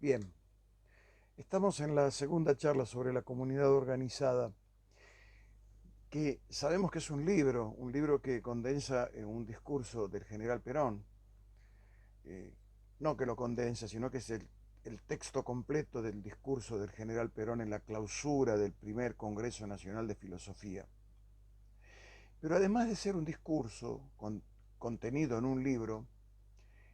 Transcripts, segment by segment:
Bien, estamos en la segunda charla sobre la comunidad organizada, que sabemos que es un libro que condensa un discurso del general Perón. No que lo condensa, sino que es el texto completo del discurso del general Perón en la clausura del primer Congreso Nacional de Filosofía. Pero además de ser un discurso contenido en un libro,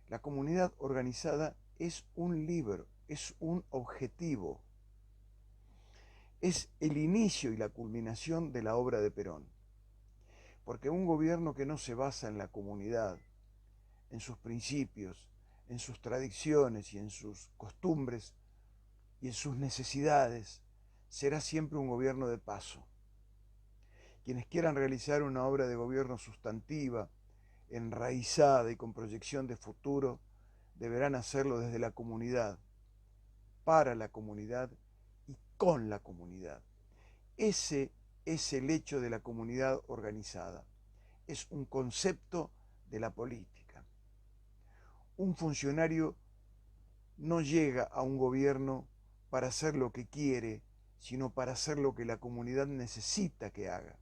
la comunidad organizada es un libro, es un objetivo, es el inicio y la culminación de la obra de Perón. Porque un gobierno que no se basa en la comunidad, en sus principios, en sus tradiciones y en sus costumbres y en sus necesidades, será siempre un gobierno de paso. Quienes quieran realizar una obra de gobierno sustantiva, enraizada y con proyección de futuro, deberán hacerlo desde la comunidad, para la comunidad y con la comunidad. Ese es el hecho de la comunidad organizada. Es un concepto de la política. Un funcionario no llega a un gobierno para hacer lo que quiere, sino para hacer lo que la comunidad necesita que haga.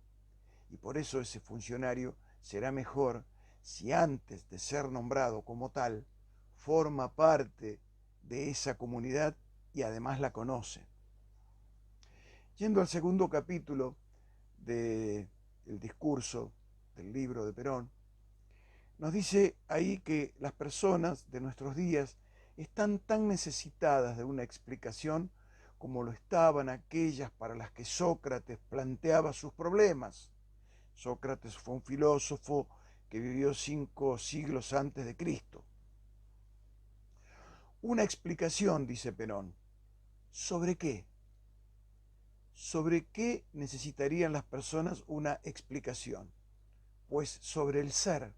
Y por eso ese funcionario será mejor si antes de ser nombrado como tal, forma parte de esa comunidad y además la conoce. Yendo al segundo capítulo del discurso del libro de Perón, nos dice ahí que las personas de nuestros días están tan necesitadas de una explicación como lo estaban aquellas para las que Sócrates planteaba sus problemas. Sócrates fue un filósofo que vivió 5 siglos antes de Cristo. Una explicación, dice Perón. ¿Sobre qué? ¿Sobre qué necesitarían las personas una explicación? Pues sobre el ser,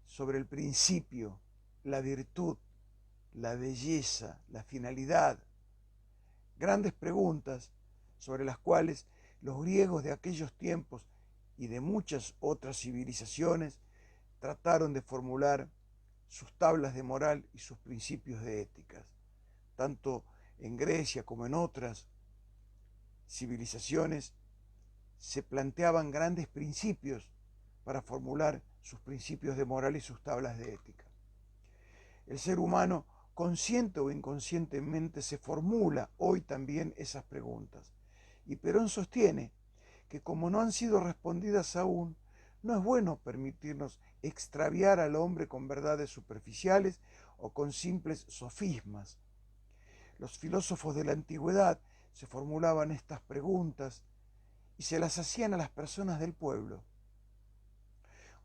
sobre el principio, la virtud, la belleza, la finalidad. Grandes preguntas sobre las cuales los griegos de aquellos tiempos y de muchas otras civilizaciones trataron de formular sus tablas de moral y sus principios de ética. Tanto en Grecia como en otras civilizaciones se planteaban grandes principios para formular sus principios de moral y sus tablas de ética. El ser humano, consciente o inconscientemente, se formula hoy también esas preguntas. Y Perón sostiene que como no han sido respondidas aún, no es bueno permitirnos extraviar al hombre con verdades superficiales o con simples sofismas. Los filósofos de la antigüedad se formulaban estas preguntas y se las hacían a las personas del pueblo.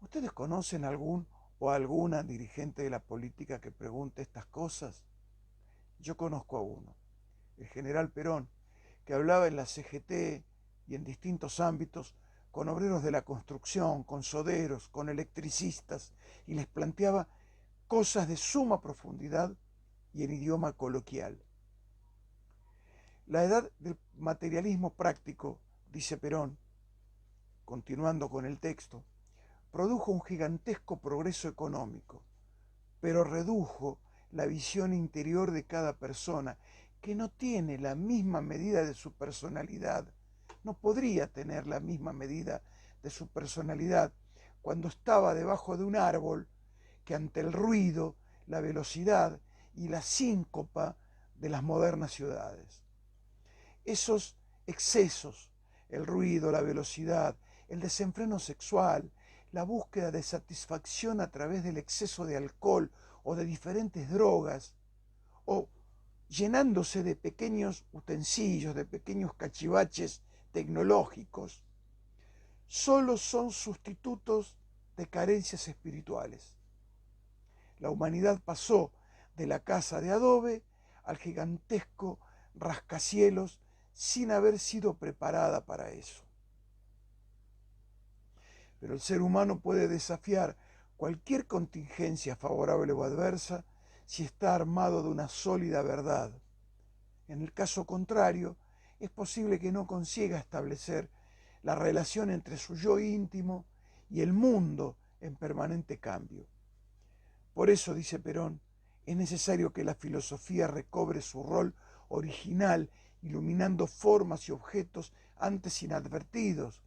¿Ustedes conocen algún o alguna dirigente de la política que pregunte estas cosas? Yo conozco a uno, el general Perón, que hablaba en la CGT y en distintos ámbitos con obreros de la construcción, con soderos, con electricistas, y les planteaba cosas de suma profundidad y en idioma coloquial. La edad del materialismo práctico, dice Perón, continuando con el texto, produjo un gigantesco progreso económico, pero redujo la visión interior de cada persona, que no tiene la misma medida de su personalidad, no podría tener la misma medida de su personalidad cuando estaba debajo de un árbol, que ante el ruido, la velocidad y la síncopa de las modernas ciudades. Esos excesos, el ruido, la velocidad, el desenfreno sexual, la búsqueda de satisfacción a través del exceso de alcohol o de diferentes drogas, o llenándose de pequeños utensilios, de pequeños cachivaches tecnológicos, solo son sustitutos de carencias espirituales. La humanidad pasó de la casa de adobe al gigantesco rascacielos sin haber sido preparada para eso. Pero el ser humano puede desafiar cualquier contingencia favorable o adversa si está armado de una sólida verdad. En el caso contrario, es posible que no consiga establecer la relación entre su yo íntimo y el mundo en permanente cambio. Por eso, dice Perón, es necesario que la filosofía recobre su rol original, iluminando formas y objetos antes inadvertidos,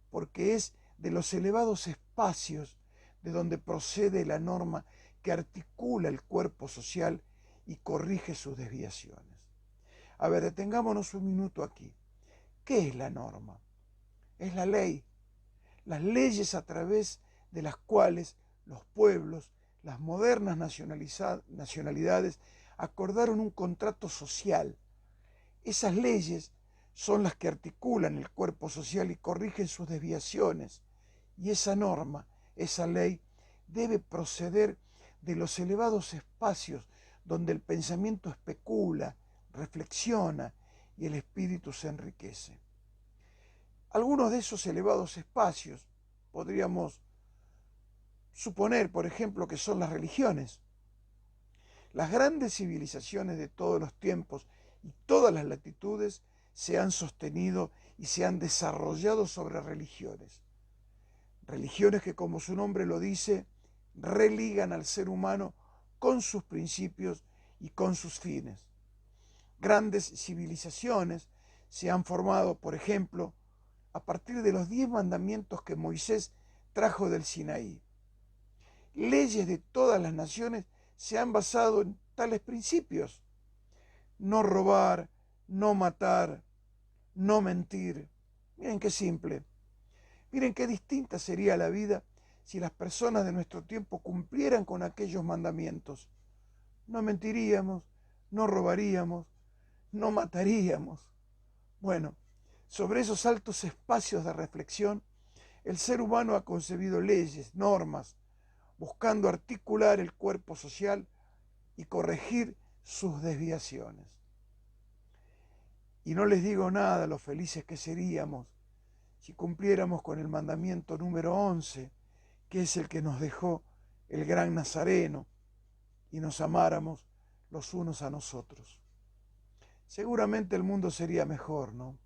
porque es de los elevados espacios de donde procede la norma que articula el cuerpo social y corrige sus desviaciones. A ver, detengámonos un minuto aquí. ¿Qué es la norma? Es la ley, las leyes a través de las cuales los pueblos, las modernas nacionalidades, acordaron un contrato social. Esas leyes son las que articulan el cuerpo social y corrigen sus desviaciones. Y esa norma, esa ley, debe proceder de los elevados espacios donde el pensamiento especula, reflexiona y el espíritu se enriquece. Algunos de esos elevados espacios podríamos suponer, por ejemplo, que son las religiones. Las grandes civilizaciones de todos los tiempos y todas las latitudes se han sostenido y se han desarrollado sobre religiones. Religiones que, como su nombre lo dice, religan al ser humano con sus principios y con sus fines. Grandes civilizaciones se han formado, por ejemplo, a partir de los 10 mandamientos que Moisés trajo del Sinaí. Leyes de todas las naciones se han basado en tales principios: no robar, no matar, no mentir. Miren qué simple. Miren qué distinta sería la vida si las personas de nuestro tiempo cumplieran con aquellos mandamientos. No mentiríamos, no robaríamos, no mataríamos. Bueno, sobre esos altos espacios de reflexión, el ser humano ha concebido leyes, normas, buscando articular el cuerpo social y corregir sus desviaciones. Y no les digo nada lo felices que seríamos si cumpliéramos con el mandamiento número 11, que es el que nos dejó el gran Nazareno, y nos amáramos los unos a nosotros. Seguramente el mundo sería mejor, ¿no?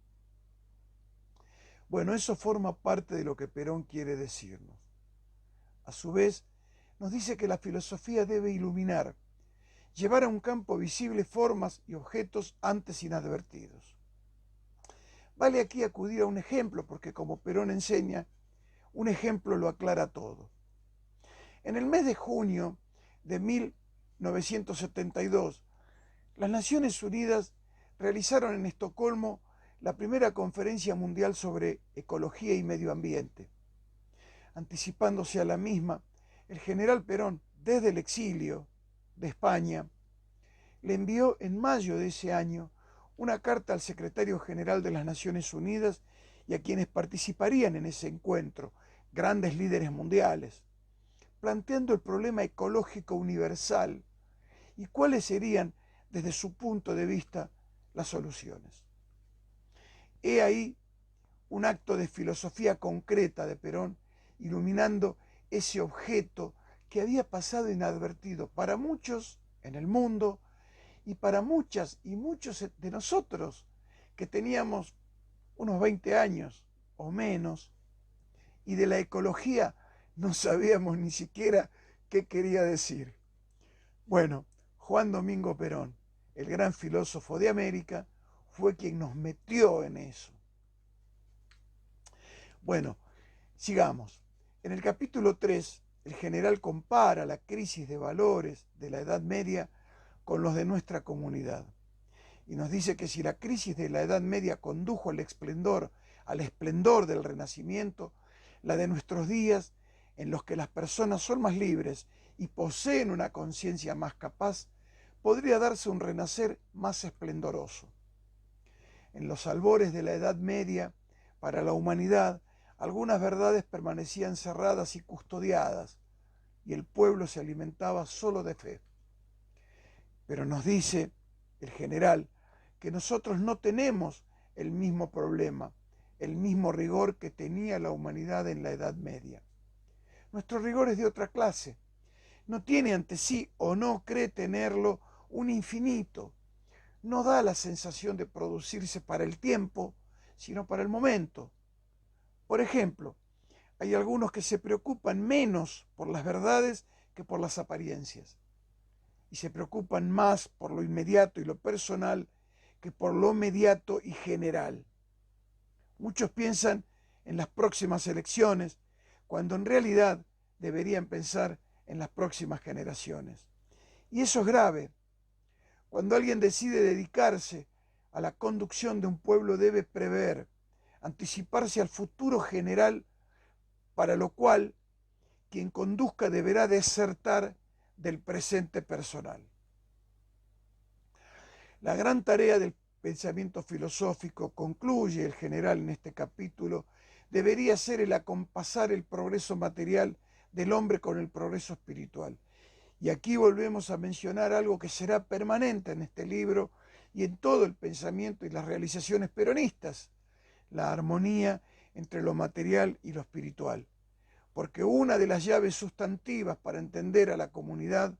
Bueno, eso forma parte de lo que Perón quiere decirnos. A su vez, nos dice que la filosofía debe iluminar, llevar a un campo visible formas y objetos antes inadvertidos. Vale aquí acudir a un ejemplo, porque como Perón enseña, un ejemplo lo aclara todo. En el mes de junio de 1972, las Naciones Unidas realizaron en Estocolmo la primera conferencia mundial sobre ecología y medio ambiente. Anticipándose a la misma, el general Perón, desde el exilio de España, le envió en mayo de ese año una carta al secretario general de las Naciones Unidas y a quienes participarían en ese encuentro, grandes líderes mundiales, planteando el problema ecológico universal y cuáles serían, desde su punto de vista, las soluciones. He ahí un acto de filosofía concreta de Perón, iluminando ese objeto que había pasado inadvertido para muchos en el mundo y para muchas y muchos de nosotros que teníamos unos 20 años o menos y de la ecología no sabíamos ni siquiera qué quería decir. Bueno, Juan Domingo Perón, el gran filósofo de América, fue quien nos metió en eso. Bueno, sigamos. En el capítulo 3, el general compara la crisis de valores de la Edad Media con los de nuestra comunidad. Y nos dice que si la crisis de la Edad Media condujo al esplendor del Renacimiento, la de nuestros días, en los que las personas son más libres y poseen una conciencia más capaz, podría darse un renacer más esplendoroso. En los albores de la Edad Media, para la humanidad, algunas verdades permanecían cerradas y custodiadas, y el pueblo se alimentaba solo de fe. Pero nos dice el general que nosotros no tenemos el mismo problema, el mismo rigor que tenía la humanidad en la Edad Media. Nuestro rigor es de otra clase. No tiene ante sí, o no cree tenerlo, un infinito. No da la sensación de producirse para el tiempo, sino para el momento. Por ejemplo, hay algunos que se preocupan menos por las verdades que por las apariencias. y se preocupan más por lo inmediato y lo personal que por lo mediato y general. Muchos piensan en las próximas elecciones, cuando en realidad deberían pensar en las próximas generaciones. Y eso es grave. Cuando alguien decide dedicarse a la conducción de un pueblo, debe prever, anticiparse al futuro general, para lo cual quien conduzca deberá desertar del presente personal. La gran tarea del pensamiento filosófico, concluye el general en este capítulo, debería ser el acompasar el progreso material del hombre con el progreso espiritual. Y aquí volvemos a mencionar algo que será permanente en este libro y en todo el pensamiento y las realizaciones peronistas: la armonía entre lo material y lo espiritual. Porque una de las llaves sustantivas para entender a la comunidad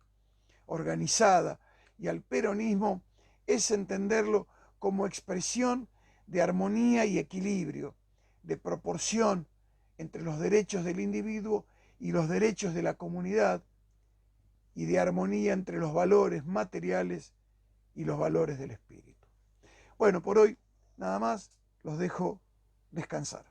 organizada y al peronismo es entenderlo como expresión de armonía y equilibrio, de proporción entre los derechos del individuo y los derechos de la comunidad, y de armonía entre los valores materiales y los valores del espíritu. Bueno, por hoy nada más, los dejo descansar.